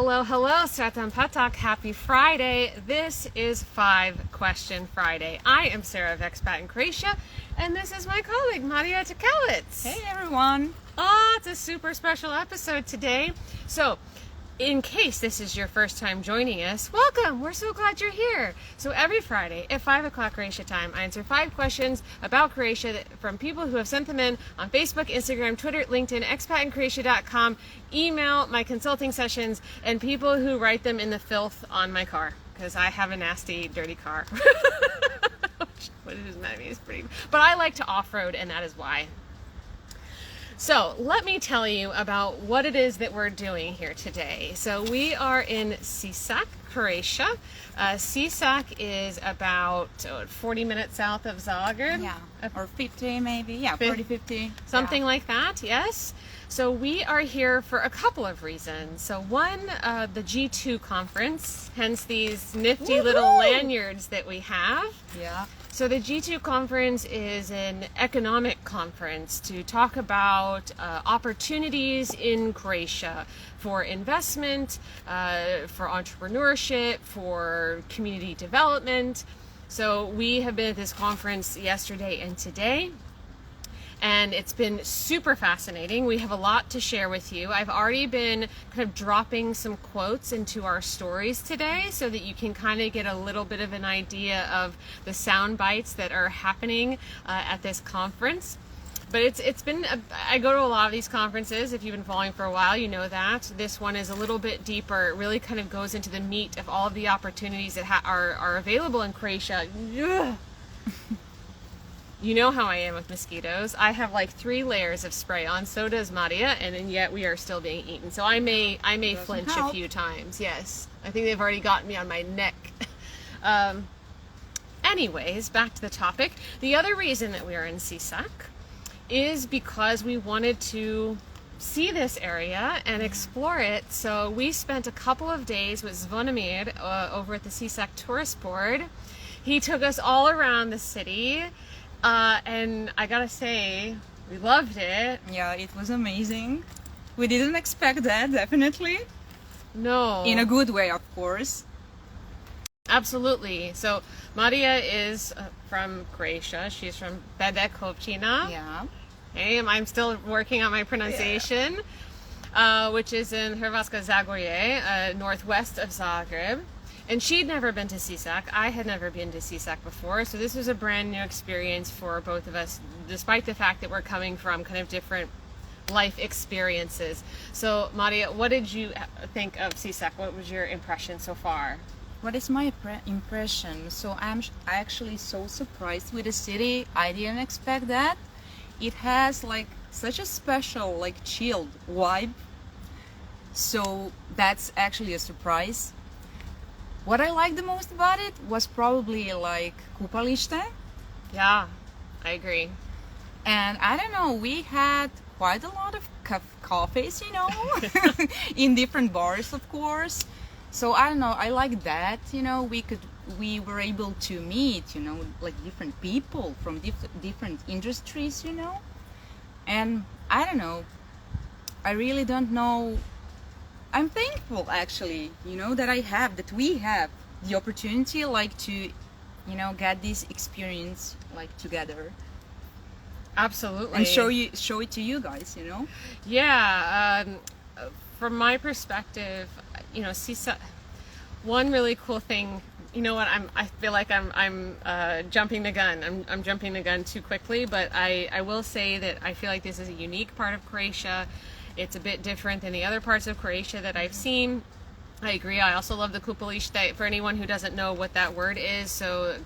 Hello, hello, Tam Tam. Happy Friday. This is 5 Question Friday. I am Sara of Expat in Croatia, and this is my colleague, Marija Tkalec. Hey everyone. Oh, it's a super special episode today. So, in case this is your first time joining us, welcome. We're so glad you're here. So every Friday at 5 o'clock Croatia time, I answer 5 questions about Croatia from people who have sent them in on Facebook, Instagram, Twitter, LinkedIn, expatinCroatia.com, email, my consulting sessions, and people who write them in the filth on my car, because I have a nasty, dirty car. What does that mean? It's pretty, but I like to off-road, and that is why. So let me tell you about what it is that we're doing here today. So we are in Sisak, Croatia. Sisak is about 40 minutes south of Zagreb. Yeah, or 50 maybe. Yeah, 40, 50. Something like that, yes. So we are here for a couple of reasons. So one, the G2 conference, hence these nifty little lanyards that we have. Yeah. So the G2 conference is an economic conference to talk about opportunities in Croatia for investment, for entrepreneurship, for community development. So we have been at this conference yesterday and today, and it's been super fascinating. We have a lot to share with you. I've already been kind of dropping some quotes into our stories today so that you can kind of get a little bit of an idea of the sound bites that are happening at this conference. But it's been, I go to a lot of these conferences. If you've been following for a while, you know that. This one is a little bit deeper. It really kind of goes into the meat of all of the opportunities that are available in Croatia. You know how I am with mosquitoes. I have like 3 layers of spray on, so does Marija, and yet we are still being eaten. So I may flinch a few times. Yes, I think they've already gotten me on my neck. Anyways, back to the topic. The other reason that we are in Sisak is because we wanted to see this area and explore it. So we spent a couple of days with Zvonimir over at the Sisak Tourist Board. He took us all around the city. And I gotta say, we loved it. Yeah, it was amazing. We didn't expect that, definitely. No. In a good way, of course. Absolutely. So, Marija is from Croatia. She's from Bedekovčina. Yeah. Hey, I'm still working on my pronunciation, which is in Hrvatska Zagorje, northwest of Zagreb. And she'd never been to Sisak. I had never been to Sisak before, so this was a brand new experience for both of us, despite the fact that we're coming from kind of different life experiences. So, Marija, what did you think of Sisak? What was your impression so far? What is my impression? So I'm actually so surprised with the city. I didn't expect that. It has like such a special, like chilled vibe. So that's actually a surprise. What I liked the most about it was probably like kupalište. Yeah, I agree. And I don't know, we had quite a lot of cafes, you know, in different bars, of course. So I don't know, I like that, you know, we were able to meet, you know, like different people from different industries, you know. And I don't know, I really don't know. I'm thankful actually, you know, that we have the opportunity like to, you know, get this experience like together. Absolutely. And show it to you guys, you know. Yeah, from my perspective, you know, Sisak, one really cool thing, you know what, I feel like I'm jumping the gun. I'm jumping the gun too quickly, but I will say that I feel like this is a unique part of Croatia. It's a bit different than the other parts of Croatia that I've seen. I agree. I also love the kupalište. For anyone who doesn't know what that word is, so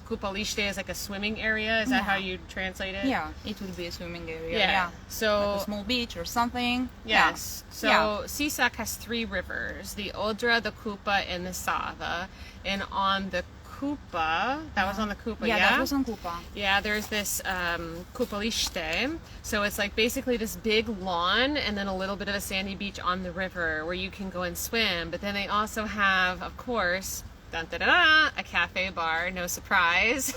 kupalište is like a swimming area. Is that how you translate it? Yeah, it would be a swimming area. Yeah. So like a small beach or something. Yes. Yeah. So Sisak has 3 rivers: the Odra, the Kupa, and the Sava. And on the Kupa, that was on the Kupa, yeah? That was on Kupa. Yeah, there's this kupalište. So it's like basically this big lawn and then a little bit of a sandy beach on the river where you can go and swim. But then they also have, of course, dun, da, da, da, a cafe bar, no surprise,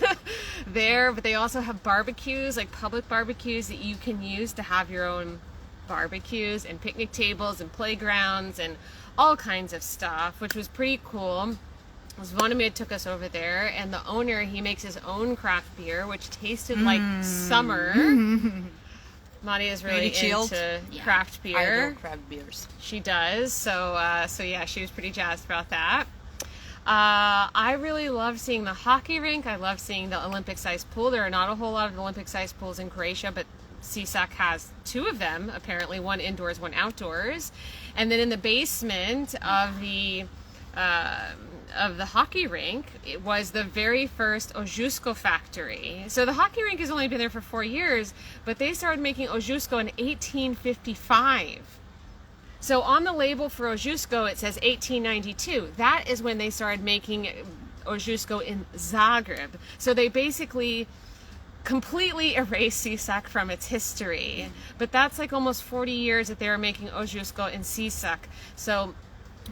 there. But they also have barbecues, like public barbecues that you can use to have your own barbecues and picnic tables and playgrounds and all kinds of stuff, which was pretty cool. Zvonimir took us over there, and the owner, he makes his own craft beer, which tasted like summer. Maria is really into craft beer. I love craft beers. She does. So yeah, she was pretty jazzed about that. I really love seeing the hockey rink. I love seeing the Olympic-sized pool. There are not a whole lot of Olympic-sized pools in Croatia, but Sisak has 2 of them, apparently, one indoors, one outdoors. And then in the basement of the hockey rink, it was the very first Ožujsko factory. So the hockey rink has only been there for 4 years, but they started making Ožujsko in 1855. So on the label for Ožujsko, it says 1892. That is when they started making Ožujsko in Zagreb. So they basically completely erased Sisak from its history. But that's like almost 40 years that they were making Ožujsko in Sisak. So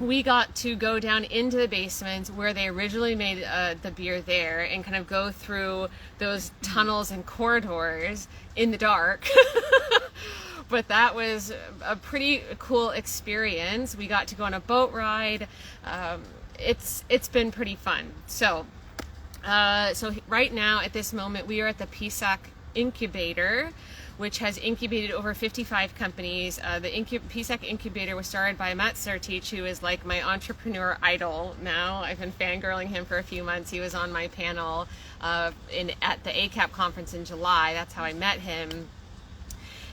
we got to go down into the basement where they originally made the beer there and kind of go through those tunnels and corridors in the dark. But that was a pretty cool experience. We got to go on a boat ride. It's been pretty fun. So right now at this moment we are at the Sisak incubator, which has incubated over 55 companies. The Sisak incubator was started by Matt Sertic, who is like my entrepreneur idol now. I've been fangirling him for a few months. He was on my panel at the ACAP conference in July. That's how I met him.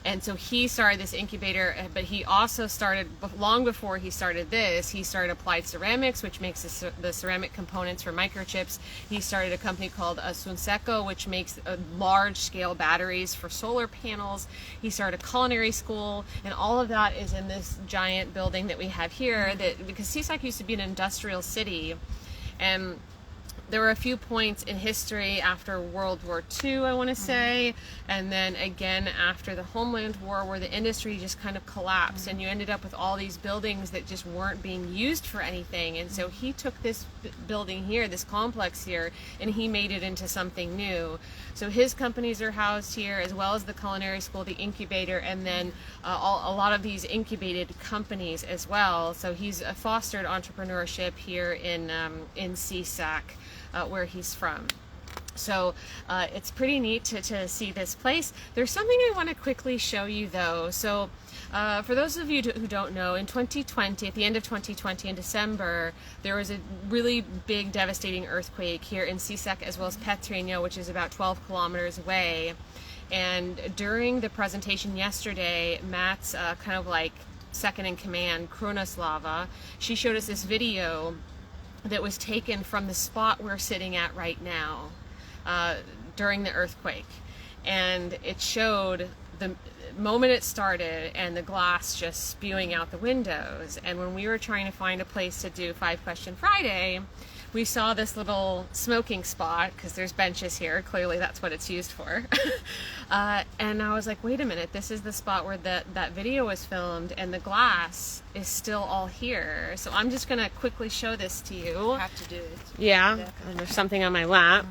And so he started this incubator, but he also started, long before he started this, he started Applied Ceramics, which makes the ceramic components for microchips. He started a company called Sunseko, which makes large-scale batteries for solar panels. He started a culinary school, and all of that is in this giant building that we have here, because Sisak used to be an industrial city, and there were a few points in history after World War II, I want to say, and then again after the Homeland War, where the industry just kind of collapsed, and you ended up with all these buildings that just weren't being used for anything. And so he took this building here, this complex here, and he made it into something new. So his companies are housed here, as well as the culinary school, the incubator, and then a lot of these incubated companies as well. So he's fostered entrepreneurship here in Sisak, where he's from. So it's pretty neat to see this place. There's something I want to quickly show you though. So for those of you who don't know, in 2020, at the end of 2020 in December, there was a really big devastating earthquake here in Sisak, as well as Petrinja, which is about 12 kilometers away. And during the presentation yesterday, Matt's kind of like second in command, Krunoslava, she showed us this video that was taken from the spot we're sitting at right now during the earthquake. And it showed the moment it started and the glass just spewing out the windows. And when we were trying to find a place to do 5 Question Friday, we saw this little smoking spot, because there's benches here, clearly that's what it's used for. And I was like, wait a minute, this is the spot where that video was filmed, and the glass is still all here. So I'm just gonna quickly show this to you. You have to do it. Yeah, and there's something on my lap.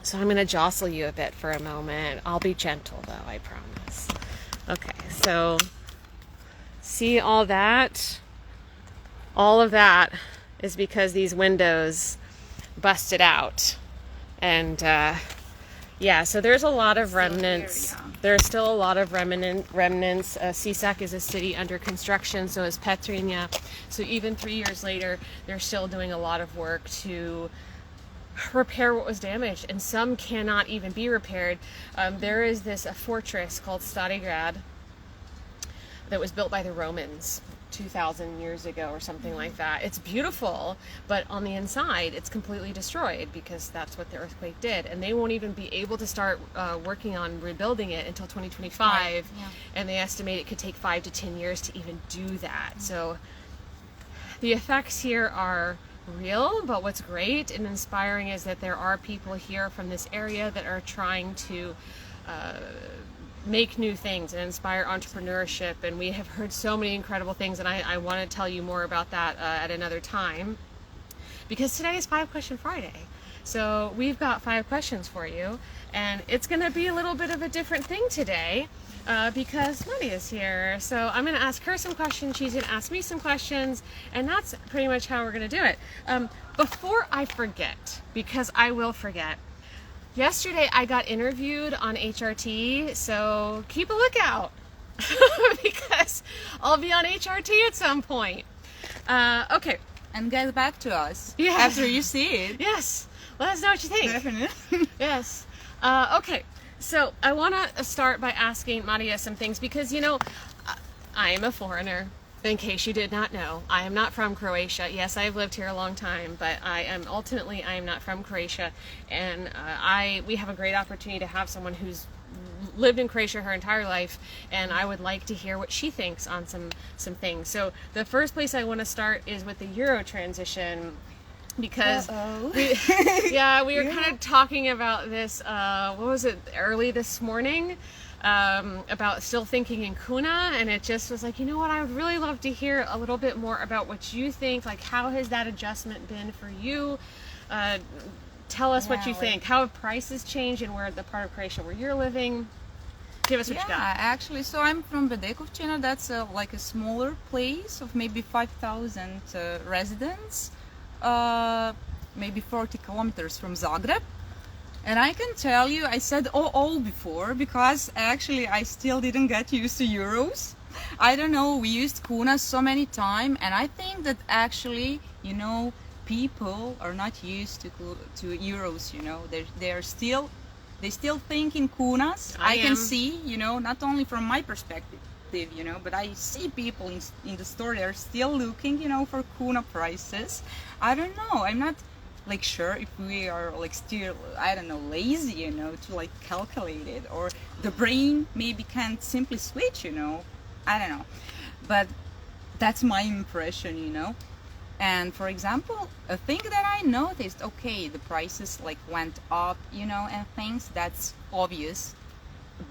So I'm gonna jostle you a bit for a moment. I'll be gentle though, I promise. Okay, so see all that? All of that is because these windows busted out. And yeah, so there's a lot of remnants. There's still a lot of remnants. Sisak is a city under construction, so is Petrinja. So even 3 years later, they're still doing a lot of work to repair what was damaged, and some cannot even be repaired. There is a fortress called Starigrad that was built by the Romans 2,000 years ago or something like that. It's beautiful, but on the inside it's completely destroyed, because that's what the earthquake did, and they won't even be able to start working on rebuilding it until 2025. Right. Yeah. And they estimate it could take 5 to 10 years to even do that. So the effects here are real, but what's great and inspiring is that there are people here from this area that are trying to make new things and inspire entrepreneurship, and we have heard so many incredible things, and I want to tell you more about that at another time, because today is 5 Question Friday. So we've got 5 questions for you, and it's going to be a little bit of a different thing today. because Marija's here. So I'm going to ask her some questions, she's going to ask me some questions, and that's pretty much how we're going to do it. Before I forget, because I will forget, yesterday I got interviewed on HRT, so keep a lookout because I'll be on HRT at some point. Okay. And get back to us Yes. after you see it. Yes. Let us know what you think. Definitely. Yes. Okay. So I want to start by asking Marija some things because, you know, I am a foreigner. In case you did not know, I am not from Croatia. Yes, I've lived here a long time, but I am not from Croatia, and we have a great opportunity to have someone who's lived in Croatia her entire life, and I would like to hear what she thinks on some things. So the first place I want to start is with the Euro transition, because we were kind of talking about this, what was it, early this morning, about still thinking in kuna, and it just was like, you know what, I would really love to hear a little bit more about what you think, like how has that adjustment been for you? Tell us what you think. How have prices changed and where the part of Croatia where you're living? Give us what you got. Yeah, actually, so I'm from Bedekovčina. That's like a smaller place of maybe 5,000 residents, maybe 40 kilometers from Zagreb. And I can tell you, I said all before because actually I still didn't get used to euros. I don't know, we used kuna so many times, and I think that actually, you know, people are not used to euros, you know. They still think in kunas. I can see, you know, not only from my perspective, you know, but I see people in the store, they're still looking, you know, for kuna prices. I don't know, I'm not like sure if we are like still, I don't know, lazy, you know, to like calculate it, or the brain maybe can't simply switch, you know. I don't know, but that's my impression, you know. And for example, a thing that I noticed, okay, the prices like went up, you know, and things, that's obvious.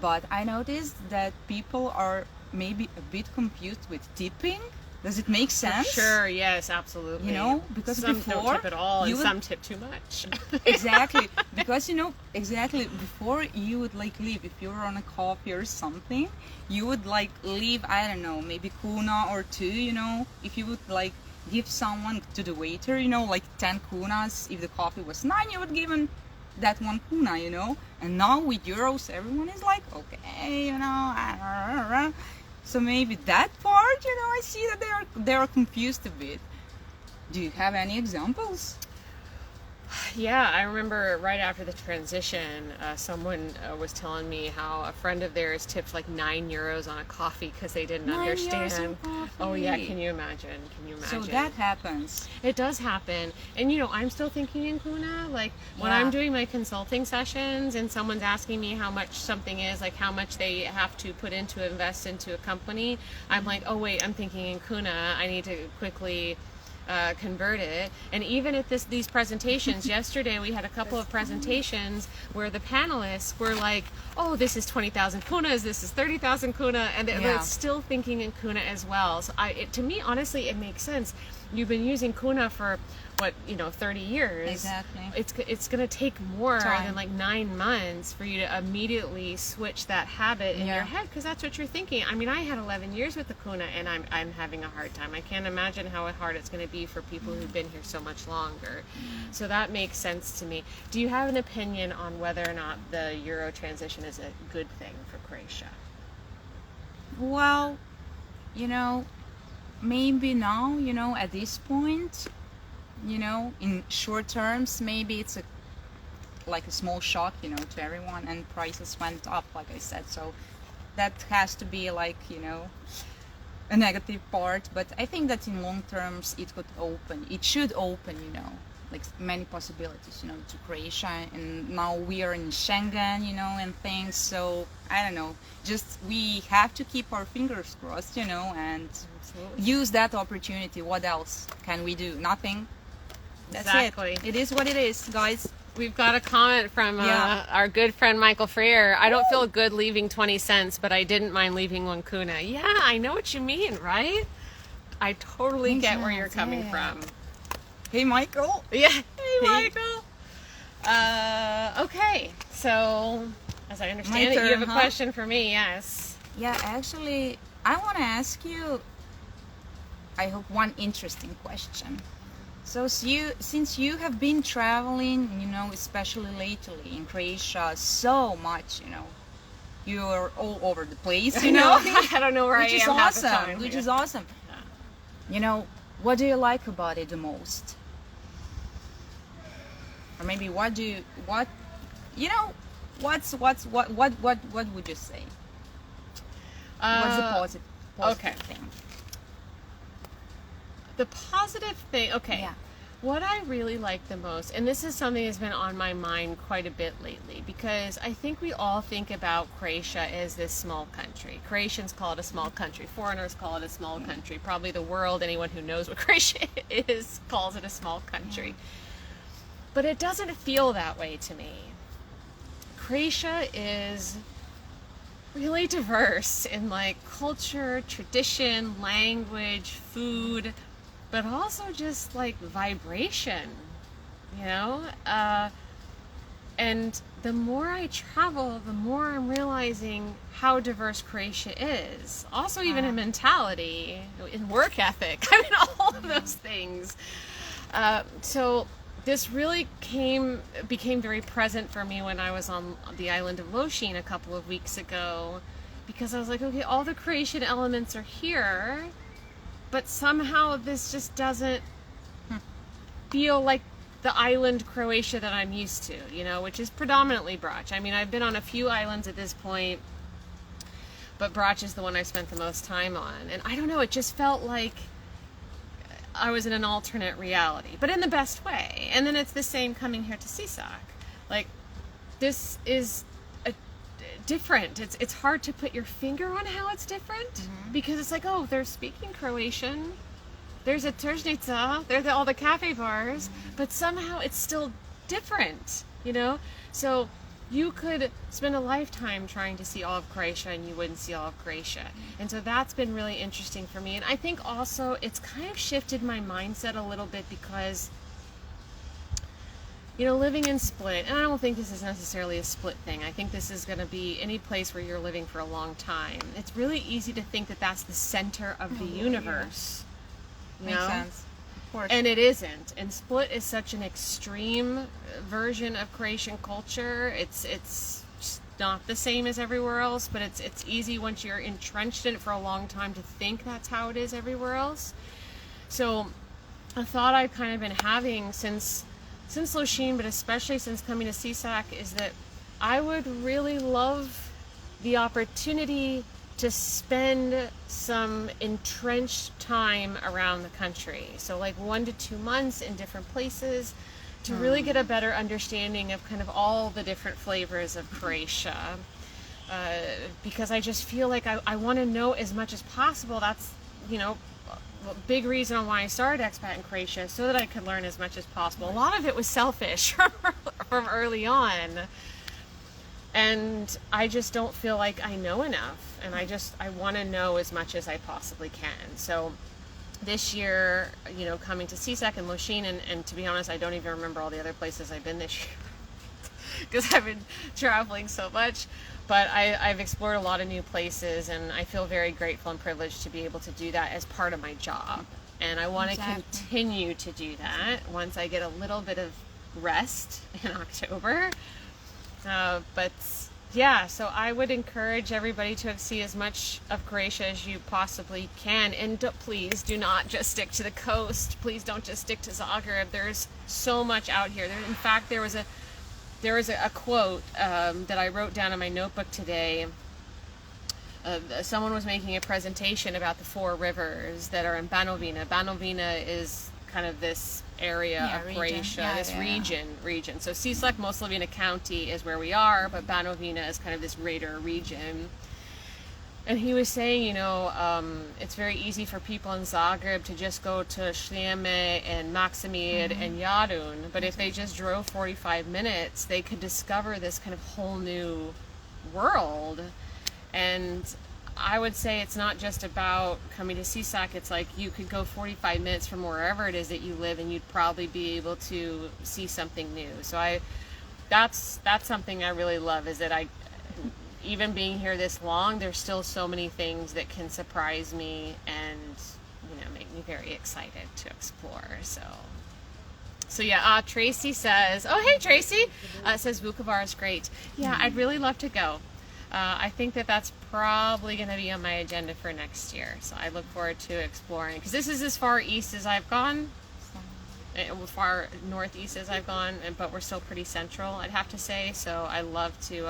But I noticed that people are maybe a bit confused with tipping. Does it make sense? Sure, yes, absolutely. You know, because some before don't tip at all, and some tip too much. Exactly, because you know, exactly, before you would like leave, if you were on a coffee or something, you would like leave, I don't know, maybe kuna or two, you know, if you would like give someone to the waiter, you know, like 10 kunas. If the coffee was 9, you would give him that 1 kuna, you know. And now with euros, everyone is like, okay, you know, so maybe that part, you know, I see that they are confused a bit. Do you have any examples? Yeah, I remember right after the transition, someone was telling me how a friend of theirs tipped like €9 on a coffee because they didn't understand. Oh yeah, can you imagine? So that happens. It does happen, and you know, I'm still thinking in kuna. Like when I'm doing my consulting sessions and someone's asking me how much something is, like how much they have to put into invest into a company, I'm like, oh wait, I'm thinking in kuna. I need to quickly convert it. And even at these presentations, yesterday we had a couple of presentations where the panelists were like, oh, this is 20,000 kunas, this is 30,000 kuna, and they're still thinking in kuna as well. So to me, honestly, it makes sense. You've been using kuna for what, you know, 30 years. Exactly. It's going to take more than like 9 months for you to immediately switch that habit in your head, because that's what you're thinking. I mean, I had 11 years with the kuna, and I'm having a hard time. I can't imagine how hard it's going to be for people who've been here so much longer. So that makes sense to me. Do you have an opinion on whether or not the Euro transition is a good thing for Croatia? Well, you know, maybe now, you know, at this point, you know, in short terms, maybe it's like a small shock, you know, to everyone, and prices went up, like I said. So that has to be like, you know, a negative part. But I think that in long terms, it should open, you know, like many possibilities, you know, to Croatia. And now we are in Schengen, you know, and things. So I don't know, just we have to keep our fingers crossed, you know, and use that opportunity. What else can we do? Nothing. That's exactly. It is what it is, guys. We've got a comment from our good friend Michael Freer. I don't feel good leaving 20 cents, but I didn't mind leaving 1 kuna. Yeah, I know what you mean, right? I totally get where you're coming from. Hey, Michael. Yeah. Hey, Michael. Okay, so as I understand it, you have a question for me. Yes. Yeah, actually, I want to ask you, I hope, one interesting question. So, since you have been traveling, especially lately in Croatia, so much, you're all over the place, I don't know where I am. which is half the time. awesome. Which is awesome. What do you like about it the most? Or maybe what would you say? What's the positive okay. thing? The positive thing, okay. Yeah. What I really like the most, and this is something that's been on my mind quite a bit lately, because I think we all think about Croatia as this small country. Croatians call it a small country. Foreigners call it a small country. Probably the world, anyone who knows what Croatia is, calls it a small country. But it doesn't feel that way to me. Croatia is really diverse in like culture, tradition, language, food, but also just like vibration, and the more I travel, the more I'm realizing how diverse Croatia is. Also, even in mentality, in work ethic, all of those things. So this really became very present for me when I was on the island of Lošinj a couple of weeks ago, because I was like, okay, all the Croatian elements are here, but somehow this just doesn't feel like the island Croatia that I'm used to, which is predominantly Brač. I've been on a few islands at this point, but Brač is the one I spent the most time on. And I don't know, it just felt like I was in an alternate reality, but in the best way. And then it's the same coming here to Sisak. Like, this is different. It's hard to put your finger on how it's different, because it's like, oh, they're speaking Croatian, there's a tržnica, there's all the cafe bars, but somehow it's still different, So you could spend a lifetime trying to see all of Croatia and you wouldn't see all of Croatia. And so that's been really interesting for me. And I think also it's kind of shifted my mindset a little bit, because living in Split, and I don't think this is necessarily a Split thing. I think this is going to be any place where you're living for a long time. It's really easy to think that that's the center of the universe. Makes sense. Of course. And it isn't. And Split is such an extreme version of Croatian culture. It's just not the same as everywhere else, but it's easy once you're entrenched in it for a long time to think that's how it is everywhere else. So a thought I've kind of been having since Lošinj, but especially since coming to Sisak, is that I would really love the opportunity to spend some entrenched time around the country. So like 1 to 2 months in different places to really get a better understanding of kind of all the different flavors of Croatia. Because I just feel like I want to know as much as possible. That's, a big reason on why I started Expat in Croatia, so that I could learn as much as possible. A lot of it was selfish from early on. And I just don't feel like I know enough. And I want to know as much as I possibly can. So this year, coming to Sisak and Lošinj, and to be honest, I don't even remember all the other places I've been this year, because I've been traveling so much. But I've explored a lot of new places, and I feel very grateful and privileged to be able to do that as part of my job. And I want to continue to do that once I get a little bit of rest in October. But yeah, so I would encourage everybody to see as much of Croatia as you possibly can. And please do not just stick to the coast. Please don't just stick to Zagreb. There's so much out here. In fact, there was a quote that I wrote down in my notebook today. Someone was making a presentation about the 4 rivers that are in Banovina. Banovina is kind of this area of Croatia, region. So Sisak, Moslavina County is where we are, but Banovina is kind of this greater region. And he was saying, it's very easy for people in Zagreb to just go to Sljeme and Maksimir and Jadun, but if they just drove 45 minutes, they could discover this kind of whole new world. And I would say it's not just about coming to Sisak. It's like you could go 45 minutes from wherever it is that you live, and you'd probably be able to see something new. So that's something I really love, is that even being here this long, there's still so many things that can surprise me and, make me very excited to explore. So yeah, Tracy says, oh, hey, Tracy, says Vukovar is great. Yeah, I'd really love to go. I think that's probably going to be on my agenda for next year. So I look forward to exploring, because this is as far east as I've gone, far northeast as I've gone, but we're still pretty central, I'd have to say. So I love to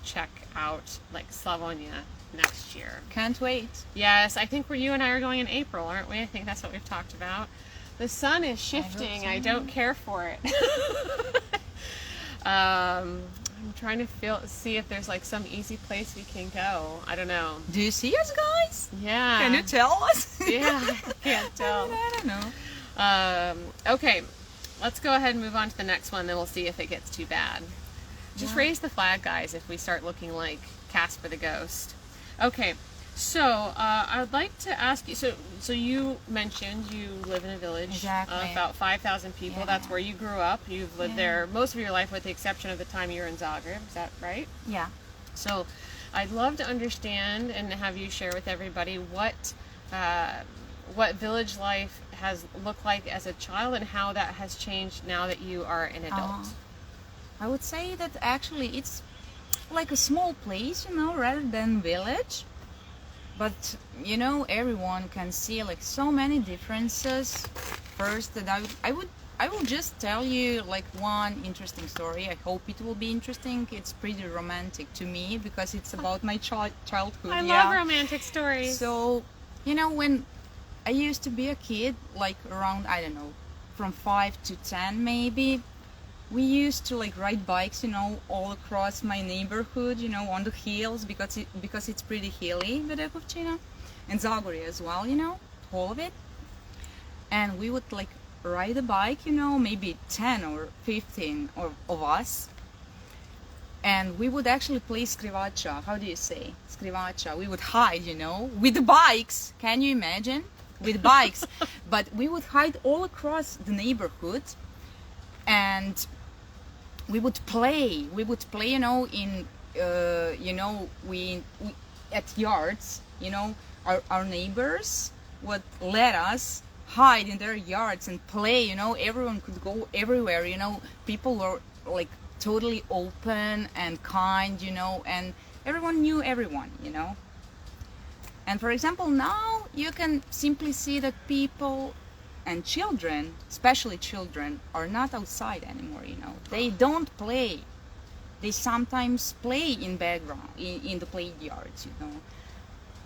check out like Slavonia next year. Can't wait. Yes, I think you and I are going in April, aren't we? I think that's what we've talked about. The sun is shifting. I don't care for it. I'm trying to see if there's like some easy place we can go. I don't know. Do you see us, guys? Yeah. Can you tell us? Yeah, I can't tell. I don't know. Okay, let's go ahead and move on to the next one, then we'll see if it gets too bad. Just raise the flag, guys, if we start looking like Casper the Ghost. Okay, so I would like to ask you, so you mentioned you live in a village of about 5,000 people. Yeah. That's where you grew up. You've lived there most of your life with the exception of the time you were in Zagreb. Is that right? Yeah. So I'd love to understand and have you share with everybody what village life has looked like as a child and how that has changed now that you are an adult. I would say that actually it's like a small place, rather than village. But, everyone can see like so many differences. First, that I will just tell you like one interesting story. I hope it will be interesting. It's pretty romantic to me because it's about my childhood. I love romantic stories. So, when I used to be a kid, like around, I don't know, from 5 to 10 maybe, we used to like ride bikes, all across my neighborhood, on the hills because it's pretty hilly, Berekovčina, and Zagorje as well, all of it. And we would like ride a bike, maybe 10 or 15 of us. And we would actually play skrivača. How do you say skrivača? We would hide, with the bikes. Can you imagine? With bikes. But we would hide all across the neighborhood. And we would play, in, we at yards, our neighbors would let us hide in their yards and play, everyone could go everywhere, people were like totally open and kind, and everyone knew everyone, And for example, now you can simply see that people and children, especially children, are not outside anymore, They don't play. They sometimes play in background, in the play yards,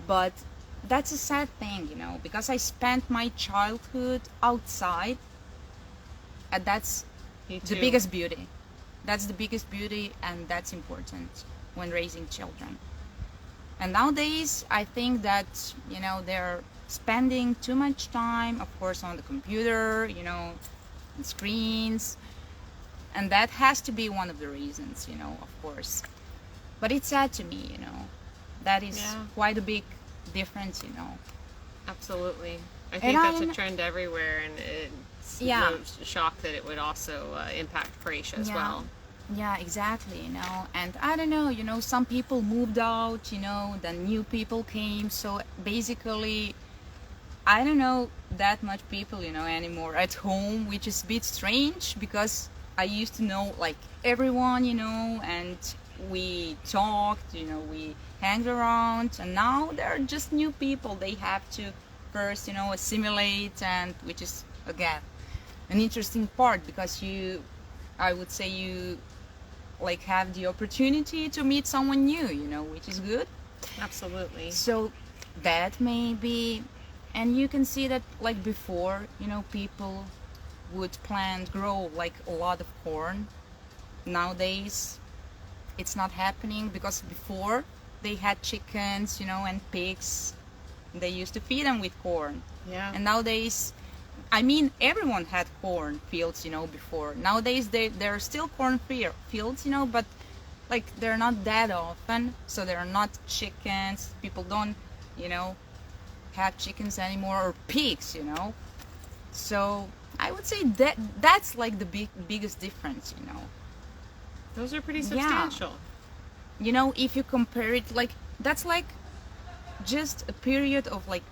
But that's a sad thing, because I spent my childhood outside, and that's the biggest beauty. That's the biggest beauty, and that's important when raising children. And nowadays, I think that, they're spending too much time, of course, on the computer, and screens. And that has to be one of the reasons, of course. But it's sad to me, That is quite a big difference, Absolutely. I think that's a trend everywhere, and it's no shock that it would also impact Croatia as well. Yeah, exactly, And I don't know, some people moved out, then new people came. So basically, I don't know that much people, anymore at home, which is a bit strange because I used to know like everyone, and we talked, we hanged around, and now they're just new people. They have to first, assimilate, and which is again an interesting part because I would say you like have the opportunity to meet someone new, which is good. Absolutely. So that may be, and you can see that like before, people would grow like a lot of corn. Nowadays, it's not happening because before they had chickens, and pigs. They used to feed them with corn. Yeah. And nowadays, I mean, everyone had corn fields, before. Nowadays, there are still corn fields, but like they're not that often. So there are not chickens. People don't, have chickens anymore, or pigs, So I would say that's like the biggest difference, Those are pretty substantial. you know, if you compare it, like, that's like just a period of like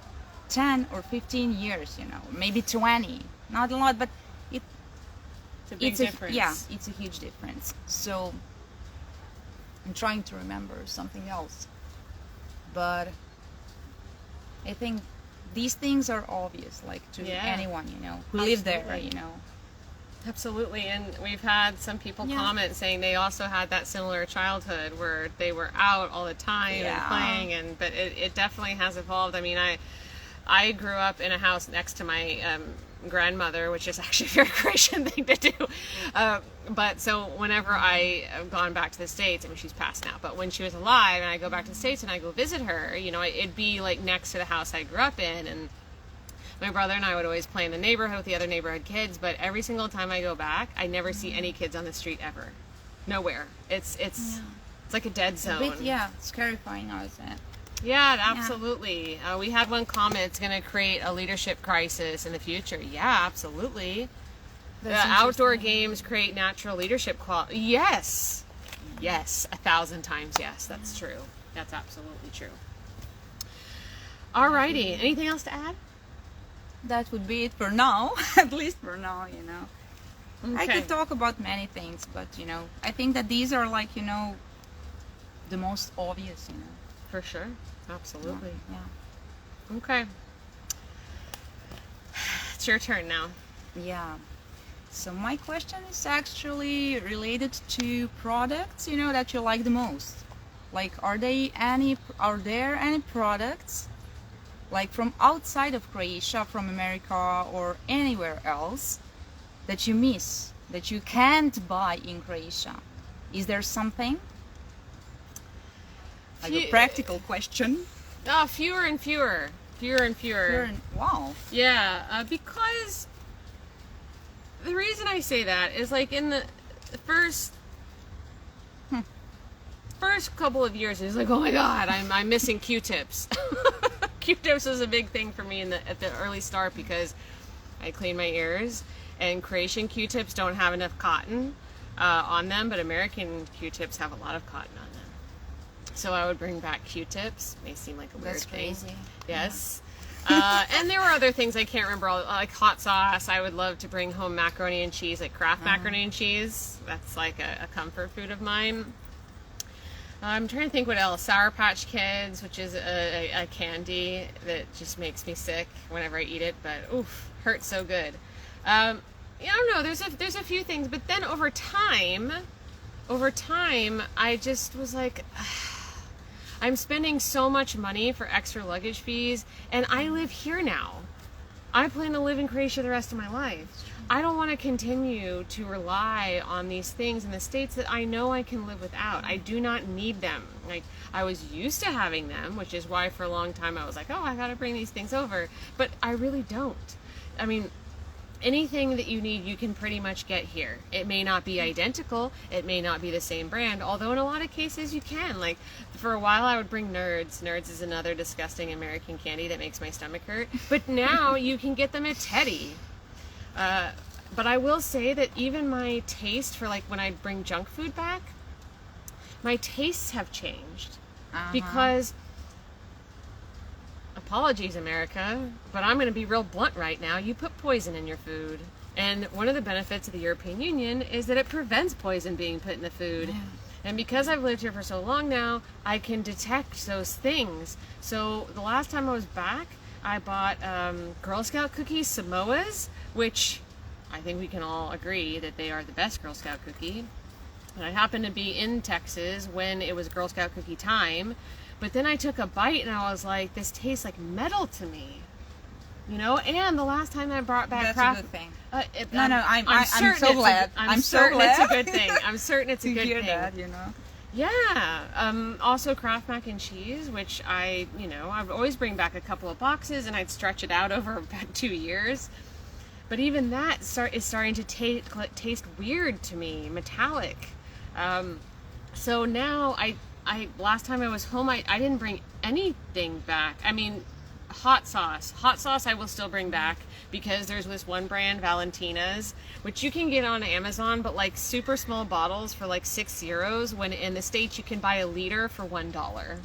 10 or 15 years, you know, maybe 20, not a lot, but It's a big difference. yeah, it's a huge difference. So I'm trying to remember something else, but I think these things are obvious, like to anyone, you know, who live there, you know. Absolutely, and we've had some people comment saying they also had that similar childhood where they were out all the time and playing, but it definitely has evolved. I mean, I grew up in a house next to my grandmother, which is actually a very Croatian thing to do. But so whenever I have gone back to the States, I mean, she's passed now, but when she was alive and I go back to the States and I go visit her, you know, it'd be like next to the house I grew up in, and my brother and I would always play in the neighborhood with the other neighborhood kids, but every single time I go back, I never see any kids on the street ever. Nowhere. It's like a dead zone. A bit, it's terrifying, I would say. Yeah, absolutely. We had one comment, it's going to create a leadership crisis in the future. Yeah, absolutely. The outdoor games create natural leadership quality. Yes. Yes, 1,000 times yes. That's true. That's absolutely true. Alrighty. Anything else to add? That would be it for now. At least for now, you know. Okay. I could talk about many things, but, you know, I think that these are like, you know, the most obvious, you know. For sure. Absolutely. Yeah. Okay. It's your turn now. Yeah. So my question is actually related to products, you know, that you like the most. Like, are there any products, like from outside of Croatia, from America or anywhere else, that you miss, that you can't buy in Croatia? Is there something? Like a practical question. Fewer and fewer. Wow. Yeah, because the reason I say that is like in the first couple of years, it's like, oh my god, I'm missing Q-tips. Q-tips was a big thing for me at the early start because I clean my ears, and Croatian Q-tips don't have enough cotton on them, but American Q-tips have a lot of cotton on them. So I would bring back Q-tips. May seem like a weird thing. Crazy. Yes. And there were other things I can't remember, like hot sauce. I would love to bring home macaroni and cheese, like Kraft macaroni and cheese. That's like a comfort food of mine. I'm trying to think what else. Sour Patch Kids, which is a candy that just makes me sick whenever I eat it, but oof, hurts so good. I don't know. There's a few things, but then over time, I just was like, I'm spending so much money for extra luggage fees, and I live here now. I plan to live in Croatia the rest of my life. I don't want to continue to rely on these things in the States that I know I can live without. I do not need them. Like, I was used to having them, which is why for a long time I was like, oh, I got to bring these things over. But I really don't. I mean, anything that you need, you can pretty much get here. It may not be identical. It may not be the same brand, although in a lot of cases you can. Like, for a while I would bring Nerds. Nerds is another disgusting American candy that makes my stomach hurt. But now you can get them at Teddy. But I will say that even my taste for, like, when I bring junk food back, my tastes have changed. Because, apologies America, but I'm going to be real blunt right now. You put poison in your food. And one of the benefits of the European Union is that it prevents poison being put in the food. Yeah. And because I've lived here for so long now, I can detect those things. So the last time I was back, I bought Girl Scout cookies, Samoas, which I think we can all agree that they are the best Girl Scout cookie. And I happened to be in Texas when it was Girl Scout cookie time. But then I took a bite and I was like, this tastes like metal to me. You know, and the last time I brought back That's a good thing. I'm so glad. I'm certain it's a good thing. I'm certain it's a good thing. That, you know. Yeah. Also Kraft mac and cheese, which I would always bring back a couple of boxes and I'd stretch it out over about 2 years. But even that is starting to taste weird to me, metallic. So now I last time I was home, I didn't bring anything back. I mean, hot sauce. Hot sauce I will still bring back because there's this one brand, Valentina's, which you can get on Amazon, but like super small bottles for like €6, when in the States you can buy a liter for $1.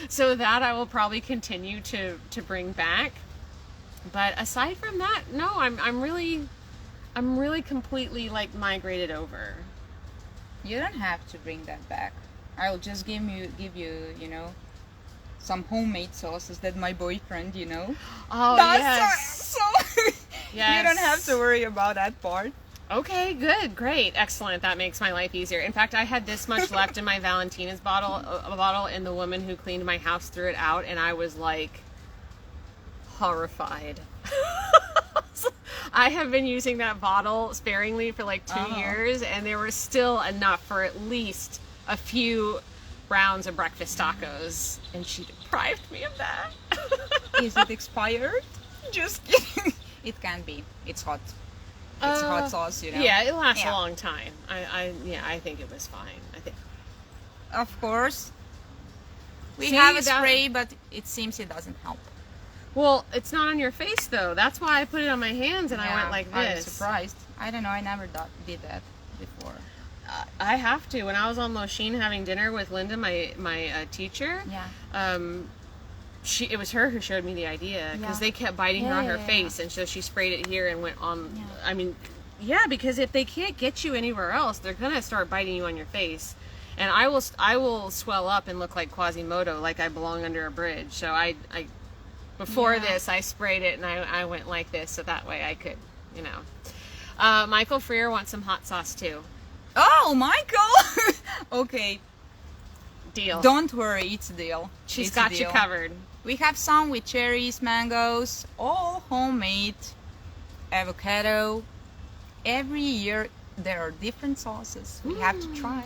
So that I will probably continue to bring back. But aside from that, no, I'm really completely like migrated over. You don't have to bring that back. I'll just give you, you know, some homemade sauces that my boyfriend, you know, Oh, does. yes. So Yes. you don't have to worry about that part. Okay, good, great, excellent. That makes my life easier. In fact, I had this much left in my Valentina's bottle, and the woman who cleaned my house threw it out, and I was like horrified. I have been using that bottle sparingly for like 2 years, and there was still enough for at least a few rounds of breakfast tacos, and she deprived me of that. Is it expired? Just kidding. It can be. It's hot. It's hot sauce, you know. Yeah, it lasts Yeah. a long time. I think it was fine. I think. Of course. We See, have a that- spray, but it seems it doesn't help. Well, it's not on your face though. That's why I put it on my hands and I went like I this. was surprised. I don't know. I never did that before. I have to. When I was on Losheen having dinner with Linda, my teacher, Yeah. it was her who showed me the idea because Yeah. they kept biting her on her Yeah. face, and so she sprayed it here and went on. Yeah. I mean, yeah, because if they can't get you anywhere else, they're gonna start biting you on your face, and I will swell up and look like Quasimodo, like I belong under a bridge. So I before Yeah. this I sprayed it and I went like this so that way I could, you know. Michael Freer wants some hot sauce too. Oh, Michael! Okay. Deal. Don't worry. It's a deal. She's It's a got you deal. covered. We have some with cherries, mangoes, all homemade, avocado. Every year there are different sauces. We have to try.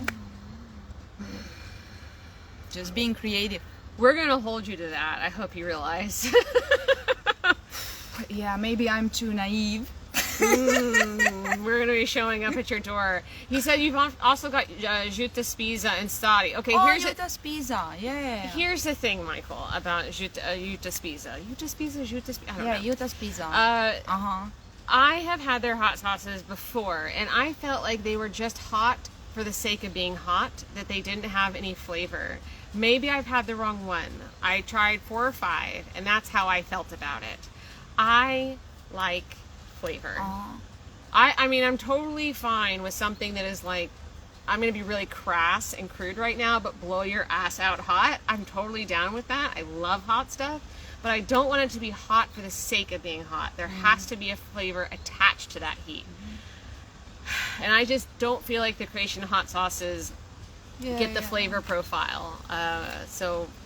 Just being creative. We're gonna hold you to that. I hope you realize. Yeah, maybe I'm too naive. We're gonna be showing up at your door. He said you've also got Juta Spiza and Stari. Okay, Oh, here's Juta's pizza. Yeah. here's the thing, Michael, about Juta Spiza. Juta Spiza, Juta Spiza. I don't know. Juta's pizza. Uh, I have had their hot sauces before, and I felt like they were just hot for the sake of being hot, that they didn't have any flavor. Maybe I've had the wrong one. I tried 4 or 5, and that's how I felt about it. I like flavor. I mean, I'm totally fine with something that is like, I'm going to be really crass and crude right now, but blow your ass out hot. I'm totally down with that. I love hot stuff, but I don't want it to be hot for the sake of being hot. There has to be a flavor attached to that heat. And I just don't feel like the Croatian hot sauces get the flavor profile.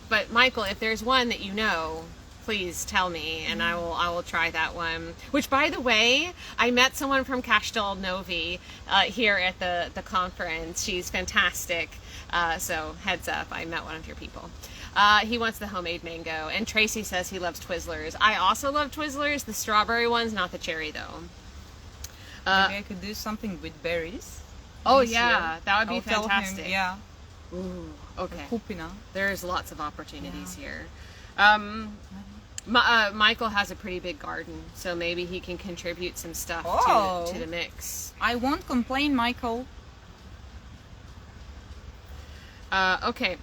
But Michael, if there's one that you know, please tell me, and I will try that one. Which, by the way, I met someone from Castel Novi here at the conference. She's fantastic. So heads up, I met one of your people. He wants the homemade mango, and Tracy says he loves Twizzlers. I also love Twizzlers, the strawberry ones, not the cherry though. Maybe I could do something with berries. Oh this yeah, year. that would be I'll tell him, fantastic. yeah. Ooh, okay. Kupina. There's lots of opportunities Yeah. here. Michael has a pretty big garden, so maybe he can contribute some stuff to the mix. I won't complain, Michael. Okay.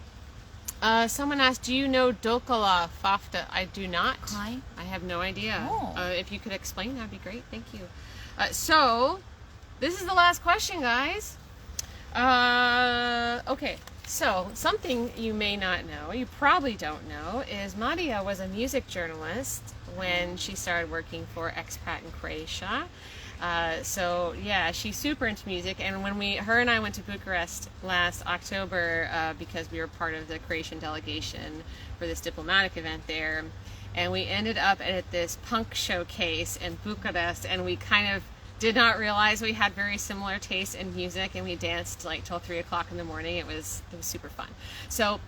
Someone asked, do you know Dokala Fafta? I do not. Hi. I have no idea. Oh. If you could explain, that'd be great. Thank you. So, this is the last question, guys. Okay. So, something you may not know, you probably don't know, is Marija was a music journalist when she started working for Expat in Croatia. So yeah, she's super into music, and when her and I went to Bucharest last October because we were part of the Croatian delegation for this diplomatic event there, and we ended up at this punk showcase in Bucharest, and we kind of did not realize we had very similar tastes in music, and we danced like till 3 o'clock in the morning. It was super fun. So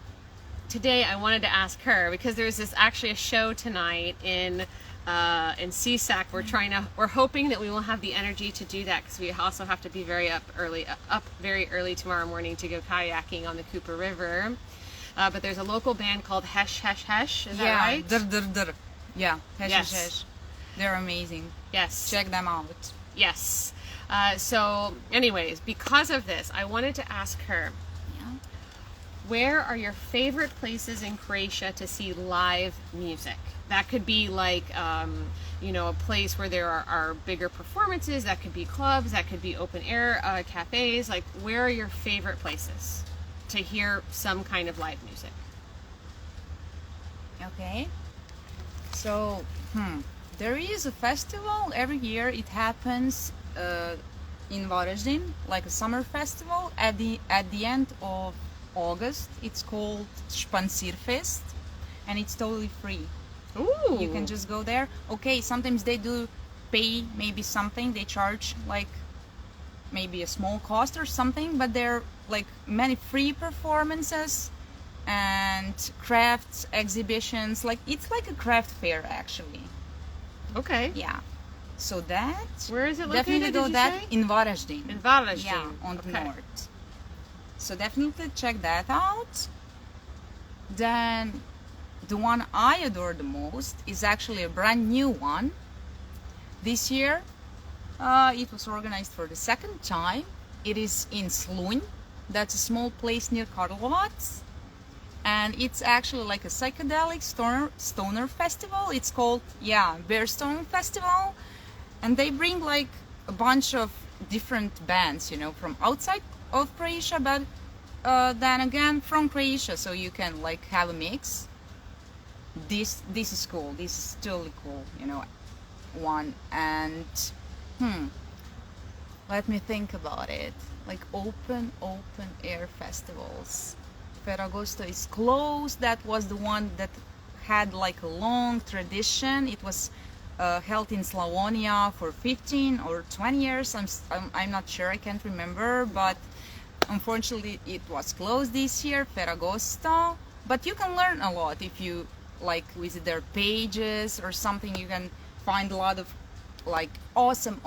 today I wanted to ask her, because there's actually a show tonight in Sisak. We're hoping that we will have the energy to do that, because we also have to be up very early tomorrow morning to go kayaking on the Cooper River. but there's a local band called Hesh Hesh Hesh. Is that Yeah, right? Yeah, Hesh Yes. Hesh Hesh. They're amazing. Yes. Check them out. Yes. So, anyways, because of this, I wanted to ask her, Yeah. where are your favorite places in Croatia to see live music? That could be like, a place where there are bigger performances. That could be clubs. That could be open air cafes. Like, where are your favorite places to hear some kind of live music? Okay. So, there is a festival every year. It happens in Varaždin, like a summer festival at the end of August. It's called Špancirfest, and it's totally free. Ooh. You can just go there. Okay, sometimes they do pay maybe something. They charge like maybe a small cost or something, but there are like many free performances and crafts exhibitions. Like it's like a craft fair actually. Okay. Yeah. So that Where is it located? definitely go did you that say? in Varaždin. In Varaždin. Yeah, on the Okay. north. So definitely check that out. Then the one I adore the most is actually a brand new one. This year it was organized for the second time. It is in Slunj. That's a small place near Karlovac. And it's actually like a psychedelic stoner festival. It's called, Bearstone Festival. And they bring like a bunch of different bands, from outside of Croatia, but then again from Croatia, so you can like have a mix. This is cool. This is totally cool, one. And let me think about it. Like open air festivals. Ferragosto is closed. That was the one that had like a long tradition. It was held in Slavonia for 15 or 20 years. I'm not sure. I can't remember. But unfortunately, it was closed this year, Ferragosto. But you can learn a lot if you like visit their pages or something. You can find a lot of like awesome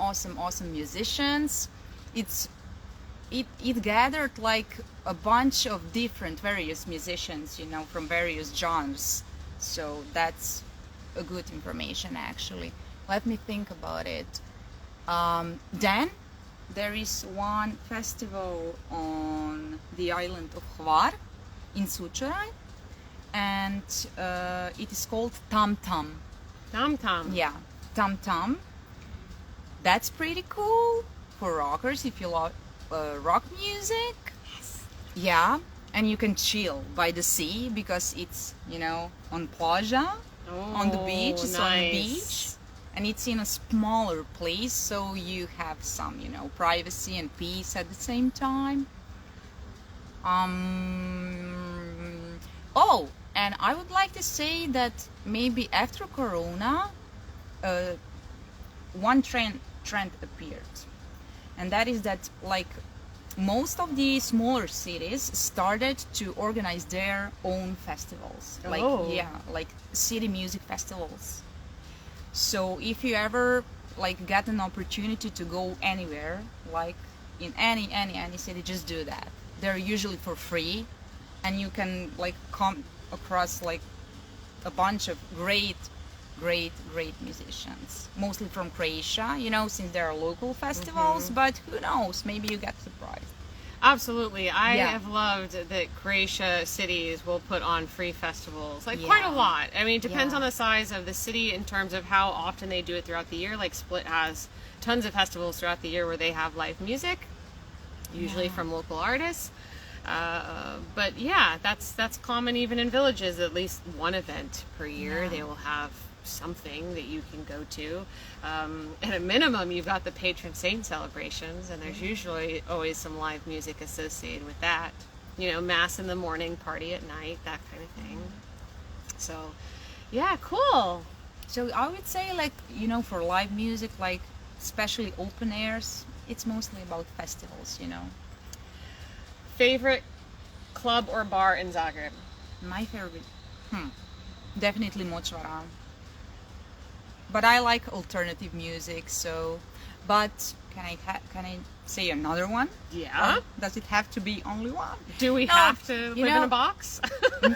musicians. It gathered like a bunch of different various musicians, from various genres. So that's a good information actually. Let me think about it. Then there is one festival on the island of Hvar in Sućuraj, and it is called Tam Tam. Tam Tam. Yeah, Tam Tam. That's pretty cool for rockers if you love rock music. Yes. Yeah, and you can chill by the sea because it's, on plaža, on the beach. It's on the beach. And it's in a smaller place, so you have some, privacy and peace at the same time. Oh, and I would like to say that maybe after Corona, one trend appeared, and that is that like most of the smaller cities started to organize their own festivals, like city music festivals. So if you ever like get an opportunity to go anywhere, like in any city, just do that. They're usually for free, and you can like come across like a bunch of great musicians, mostly from Croatia, since there are local festivals. But who knows, maybe you get surprised. Absolutely. I have loved that Croatia cities will put on free festivals, like quite a lot. I mean, it depends on the size of the city in terms of how often they do it throughout the year. Like Split has tons of festivals throughout the year where they have live music, usually from local artists. But yeah, that's common even in villages. At least one event per year they will have something that you can go to. At a minimum, you've got the patron saint celebrations, and there's usually always some live music associated with that. Mass in the morning, party at night, that kind of thing. So yeah, cool. So I would say like, for live music, like especially open airs, it's mostly about festivals, Favorite club or bar in Zagreb? My favorite, definitely Močvara. But I like alternative music, so But can I say another one? Yeah. Or does it have to be only one? Do we No, have to you live in know- a box?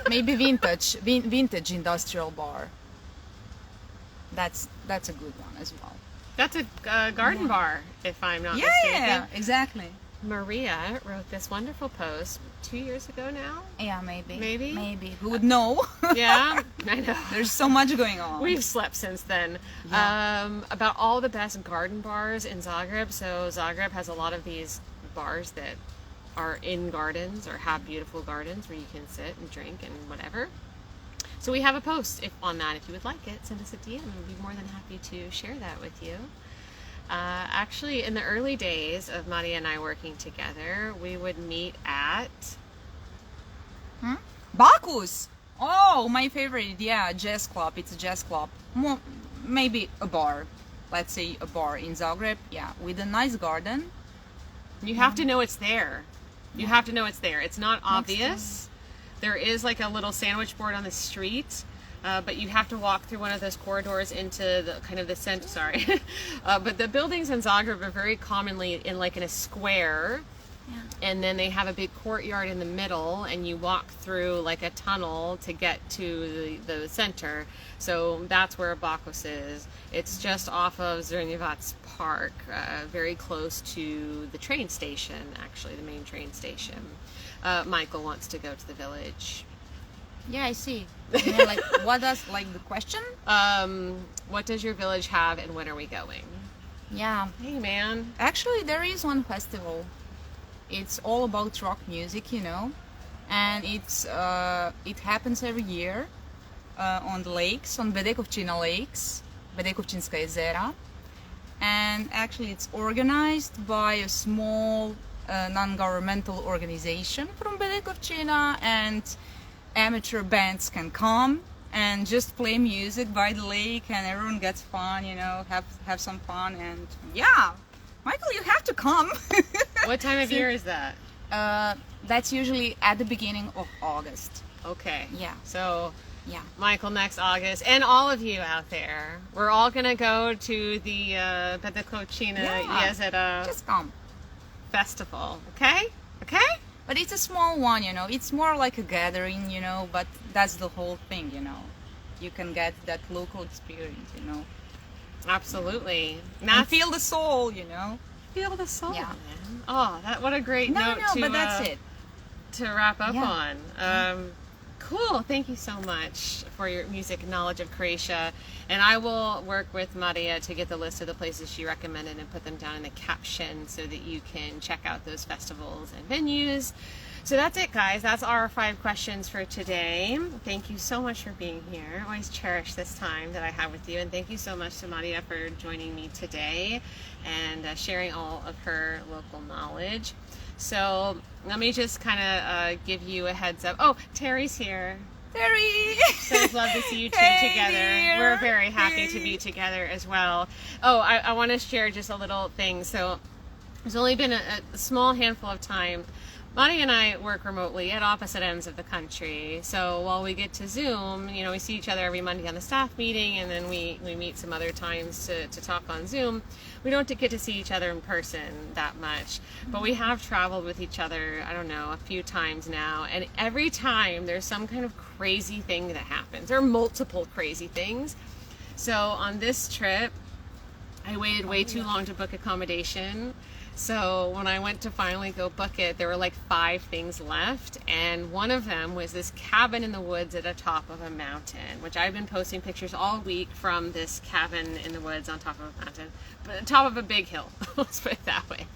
Maybe vintage industrial bar. That's a good one as well. That's a garden bar, if I'm not Yeah, mistaken. exactly. Maria wrote this wonderful post 2 years ago now. Yeah, maybe. Maybe? Who would know? Yeah, I know. There's so much going on. We've slept since then. Yeah. About all the best garden bars in Zagreb. So Zagreb has a lot of these bars that are in gardens or have beautiful gardens where you can sit and drink and whatever. So we have a post on that. If you would like it, send us a DM. We'd be more than happy to share that with you. Actually, in the early days of Maria and I working together, we would meet at... Bacchus! Oh, my favorite. Yeah, jazz club. It's a jazz club. Maybe a bar. Let's say a bar in Zagreb. Yeah, with a nice garden. You have to know it's there. You have to know it's there. It's not time. obvious. There is like a little sandwich board on the street, but you have to walk through one of those corridors into the kind of the center. Sorry, but the buildings in Zagreb are very commonly in a square, and then they have a big courtyard in the middle, and you walk through like a tunnel to get to the center. So that's where Bacchus is. It's just off of Zrnjevac Park, very close to the train station, actually, the main train station. Michael wants to go to the village. Yeah, I see. You know, like, what does, like, the question? What does your village have and when are we going? Yeah. Hey, man. Actually, there is one festival. It's all about rock music, you know, and it happens every year on the lakes, on Bedekovčina lakes, Bedekovčinska jezera, and actually it's organized by a small non-governmental organization from Bedekovčina, and amateur bands can come and just play music by the lake, and everyone gets fun, you know, have some fun, and yeah. Michael, you have to come. What time of year is that? That's usually at the beginning of August. Okay. Yeah. So, Yeah. Michael, next August, and all of you out there, we're all going to go to the Bedekovčina jezera Just come. festival. Okay? Okay? But it's a small one, you know. It's more like a gathering, you know, but that's the whole thing, you know. You can get that local experience, you know. Absolutely. And feel the soul, you know. Feel the soul, Yeah. man. Oh, what a great note to, but that's it. to wrap up Yeah. on. Cool. Thank you so much for your music knowledge of Croatia. And I will work with Maria to get the list of the places she recommended and put them down in the caption so that you can check out those festivals and venues. So that's it, guys. That's our 5 questions for today. Thank you so much for being here. I always cherish this time that I have with you. And thank you so much to Maria for joining me today and sharing all of her local knowledge. So let me just kind of give you a heads up. Oh, Terry's here. Terry! So it's love to see you two Hey, together. dear. We're very happy to Hey. be together as well. Oh, I want to share just a little thing. So there's only been a small handful of time. Maria and I work remotely at opposite ends of the country. So while we get to Zoom, you know, we see each other every Monday on the staff meeting, and then we meet some other times to talk on Zoom. We don't get to see each other in person that much, but we have traveled with each other, I don't know, a few times now. And every time there's some kind of crazy thing that happens. There are multiple crazy things. So on this trip, I waited way too long to book accommodation. So when I went to finally go book it, there were like 5 things left, and one of them was this cabin in the woods at the top of a mountain, which I've been posting pictures all week from this cabin in the woods on top of a mountain, but on top of a big hill, let's put it that way.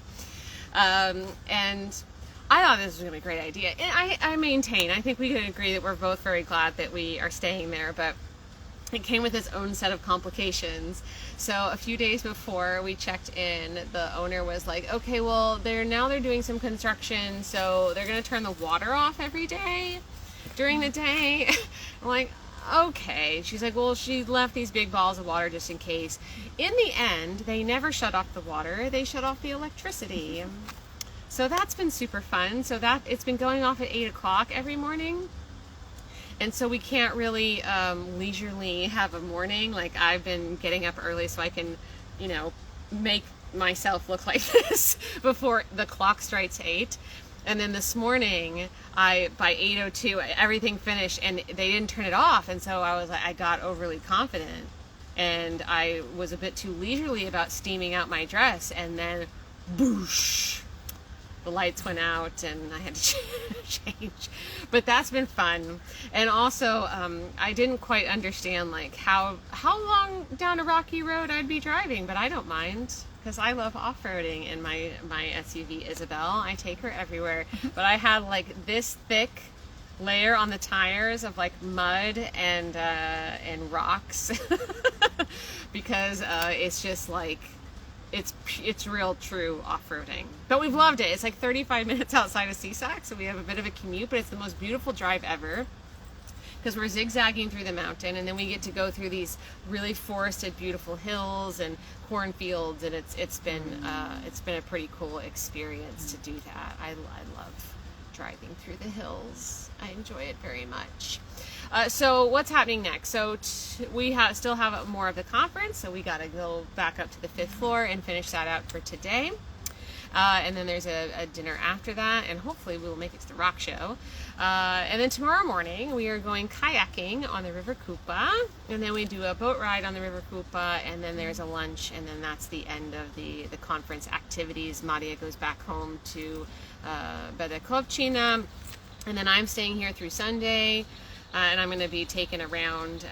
And I thought this was going to be a great idea. And I maintain, I think we can agree that we're both very glad that we are staying there, but it came with its own set of complications. So a few days before we checked in, the owner was like, okay, well, they're doing some construction, so they're going to turn the water off every day during the day. I'm like, okay. She's like, well, she left these big balls of water just in case. In the end, they never shut off the water. They shut off the electricity. So that's been super fun. So that it's been going off at 8 o'clock every morning. And so we can't really leisurely have a morning. Like, I've been getting up early so I can, you know, make myself look like this before the clock strikes 8. And then this morning, by 8:02, everything finished, and they didn't turn it off. And so I got overly confident, and I was a bit too leisurely about steaming out my dress. And then, boosh, the lights went out, and I had to change. But that's been fun. And also, I didn't quite understand like how long down a rocky road I'd be driving, but I don't mind, because I love off-roading in my SUV Isabel. I take her everywhere. But I had like this thick layer on the tires of like mud and rocks because it's just like it's real true off-roading. But we've loved it. It's like 35 minutes outside of Sisak, so we have a bit of a commute, but it's the most beautiful drive ever, because we're zigzagging through the mountain, and then we get to go through these really forested, beautiful hills and cornfields, and it's been a pretty cool experience to do that. I love driving through the hills. I enjoy it very much. So what's happening next? So we still have more of the conference, so we got to go back up to the 5th floor and finish that out for today. And then there's a dinner after that, and hopefully we will make it to the rock show. And then tomorrow morning we are going kayaking on the River Kupa, and then we do a boat ride on the River Kupa, and then there's a lunch, and then that's the end of the conference activities. Marija goes back home to Bedekovčina, and then I'm staying here through Sunday, and I'm going to be taken around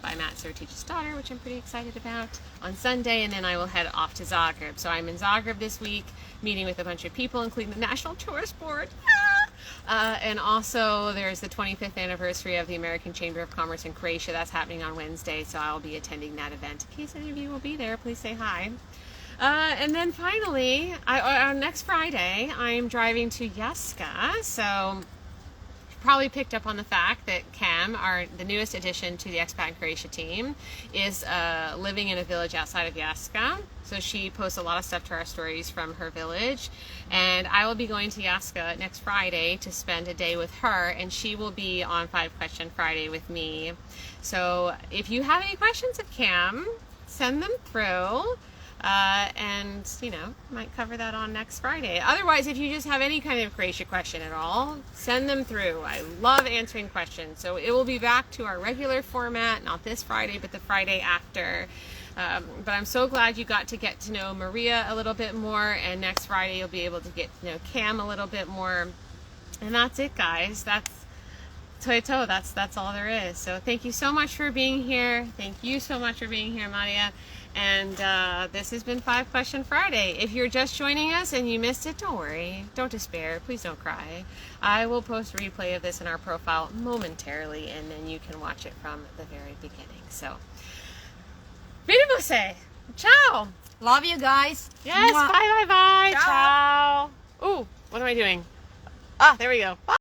by Matt Sertich's daughter, which I'm pretty excited about, on Sunday, and then I will head off to Zagreb. So I'm in Zagreb this week, meeting with a bunch of people, including the National Tourist Board. And also there's the 25th anniversary of the American Chamber of Commerce in Croatia. That's happening on Wednesday, so I'll be attending that event. In case any of you will be there, please say hi. And then finally, on next Friday, I'm driving to Jaska. So probably picked up on the fact that Cam, the newest addition to the Expat Croatia team, is living in a village outside of Jaska. So she posts a lot of stuff to our stories from her village. And I will be going to Jaska next Friday to spend a day with her, and she will be on 5 Question Friday with me. So if you have any questions of Cam, send them through. And, might cover that on next Friday. Otherwise, if you just have any kind of Croatia question at all, send them through. I love answering questions. So it will be back to our regular format, not this Friday, but the Friday after. But I'm so glad you got to get to know Marija a little bit more, and next Friday you'll be able to get to know Cam a little bit more. And that's it, guys. That's all there is. So thank you so much for being here. Thank you so much for being here, Marija. And this has been 5 Question Friday. If you're just joining us and you missed it, don't worry. Don't despair. Please don't cry. I will post a replay of this in our profile momentarily, and then you can watch it from the very beginning. So, vidimo se. Ciao. Love you guys. Yes, Mwah. bye. Ciao. Ciao. Ooh, what am I doing? There we go. Bye.